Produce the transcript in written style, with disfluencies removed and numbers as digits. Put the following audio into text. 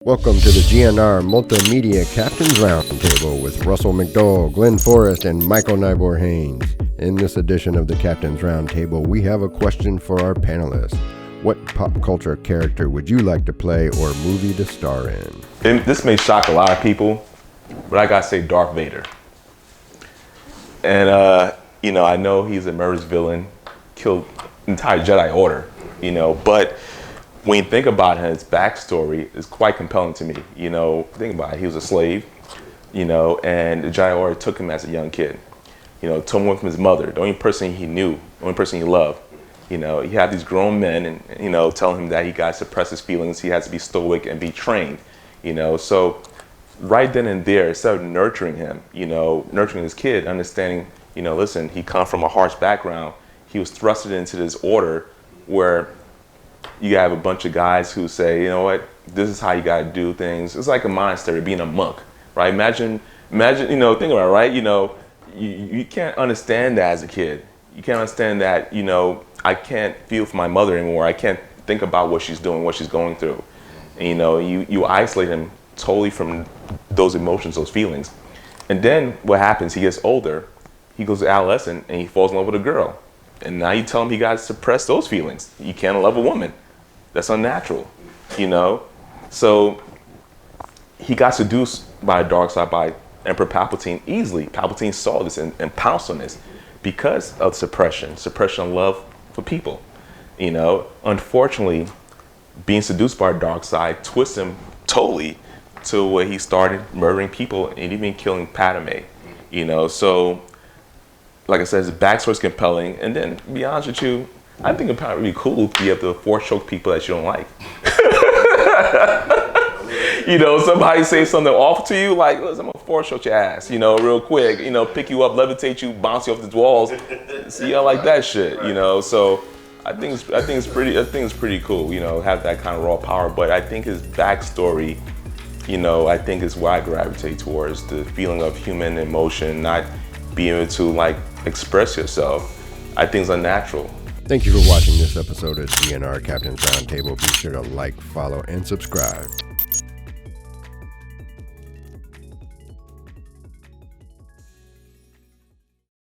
Welcome to the GNR Multimedia Captain's Roundtable with Russell McDowell, Glenn Forrest, and Michael Nybor Haynes. In this edition of the Captain's Roundtable, we have a question for our panelists. What pop culture character would you like to play or movie to star in? And this may shock a lot of people, but I gotta say Darth Vader. And, I know he's a murderous villain, killed the entire Jedi Order, but when you think about his backstory, it's quite compelling to me. Think about it. He was a slave, and the Jedi Order took him as a young kid. Took him away from his mother, the only person he knew, the only person he loved. He had these grown men and, telling him that he got to suppress his feelings, he has to be stoic and be trained, So right then and there, instead of nurturing him, nurturing his kid, understanding, listen, he come from a harsh background. He was thrusted into this order where you have a bunch of guys who say, you know what, this is how you got to do things. It's like a monastery, being a monk, right? Imagine, think about it, right? You can't understand that as a kid. You can't understand that, I can't feel for my mother anymore. I can't think about what she's doing, what she's going through. And, you isolate him totally from those emotions, those feelings. And then what happens, he gets older, he goes to adolescent, and he falls in love with a girl. And now you tell him he got to suppress those feelings. You can't love a woman. That's unnatural, So he got seduced by the dark side, by Emperor Palpatine easily. Palpatine saw this and pounced on this because of suppression of love for people. Unfortunately, being seduced by the dark side twists him totally to where he started murdering people and even killing Padme. So like I said, his backstory is compelling. And then, to be honest with you, I think it'd probably be cool if you have to force choke people that you don't like. Somebody say something awful to you, like, listen, I'm gonna force choke your ass, real quick, pick you up, levitate you, bounce you off the walls. See, I like that shit, So I think it's pretty cool, have that kind of raw power. But I think his backstory, I think is why I gravitate towards the feeling of human emotion, not being able to express yourself. I think it's unnatural. Thank you for watching this episode of GNR Captain's Roundtable. Be sure to like, follow, and subscribe.